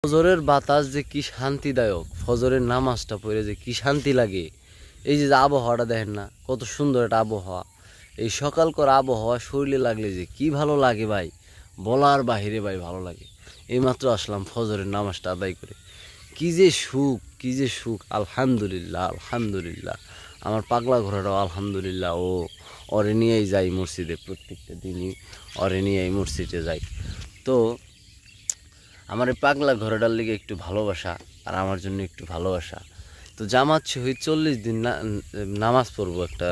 ফজরের বাতাস যে কি শান্তিদায়ক, ফজরের নামাজটা পড়ে যে কি শান্তি লাগে। এই যে আবহাওয়াটা দেখেন না, কত সুন্দর একটা আবহাওয়া। এই সকাল করা আবহাওয়া শরীরে লাগলে যে কি ভালো লাগে ভাই, বলার বাহিরে ভাই ভালো লাগে। এইমাত্র আসলাম ফজরের নামাজটা আদায় করে, কি যে সুখ, কি যে সুখ। আলহামদুলিল্লাহ, আলহামদুলিল্লাহ। আমার পাগলা ঘোড়াটাও আলহামদুলিল্লাহ, ওরে নিয়েই যাই মসজিদে, প্রত্যেকটা দিনই ওরে নিয়েই মসজিদে যাই। তো আমার এই পাগলা ঘোড়াটার লিগে একটু ভালোবাসা, আর আমার জন্য একটু ভালোবাসা। তো জামাত শহীদ 40 দিন নামাজ পড়বো, একটা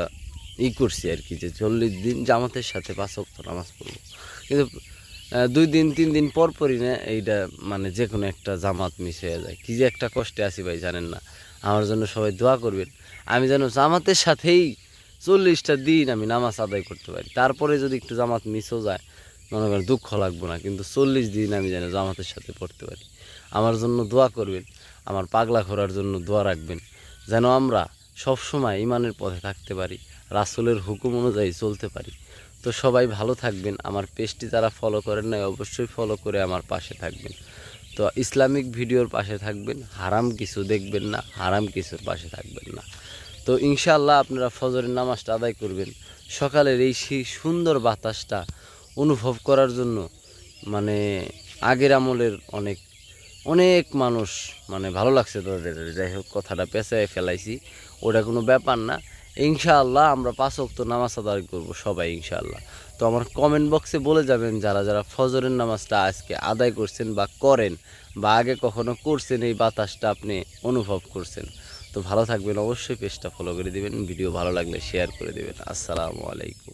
করছি আর কি, যে 40 দিন জামাতের সাথে 5 ওয়াক্ত নামাজ পড়বো। কিন্তু 2 দিন 3 দিন পর পরই না এইটা, মানে যে কোনো একটা জামাত মিস হয়ে যায়। কি যে একটা কষ্টে আছি ভাই, জানেন না। আমার জন্য সবাই দোয়া করবেন, আমি যেন জামাতের সাথেই 40টা দিন আমি নামাজ আদায় করতে পারি। তারপরে যদি একটু জামাত মিসও যায়, মনে করেন দুঃখ লাগবো না, কিন্তু 40 দিন আমি যেন জামাতের সাথে পড়তে পারি। আমার জন্য দোয়া করবেন, আমার পাগলা ঘোরার জন্য দোয়া রাখবেন, যেন আমরা সবসময় ইমানের পথে থাকতে পারি, রাসূলের হুকুম অনুযায়ী চলতে পারি। তো সবাই ভালো থাকবেন। আমার পেজটি যারা ফলো করেন নাই, অবশ্যই ফলো করে আমার পাশে থাকবেন। তো ইসলামিক ভিডিওর পাশে থাকবেন, হারাম কিছু দেখবেন না, হারাম কিছুর পাশে থাকবেন না। তো ইনশাআল্লাহ আপনারা ফজরের নামাজটা আদায় করবেন। সকালের এই সেই সুন্দর বাতাসটা অনুভব করার জন্য, মানে আগের আমলের অনেক অনেক মানুষ, মানে ভালো লাগছে তাদের। যাই হোক, কথাটা পেঁচায় ফেলাইছি, ওটা কোনো ব্যাপার না। ইনশাআল্লাহ আমরা 5 ওয়াক্ত নামাজ আদায় করব সবাই ইনশাআল্লাহ। তো আমার কমেন্ট বক্সে বলে যাবেন যারা যারা ফজরের নামাজটা আজকে আদায় করছেন বা করেন, বা আগে কখনো করছেন, এই বাতাসটা আপনি অনুভব করছেন। তো ভালো থাকবেন, অবশ্যই পেজটা ফলো করে দিবেন, ভিডিও ভালো লাগলে শেয়ার করে দিবেন। আসসালামু আলাইকুম।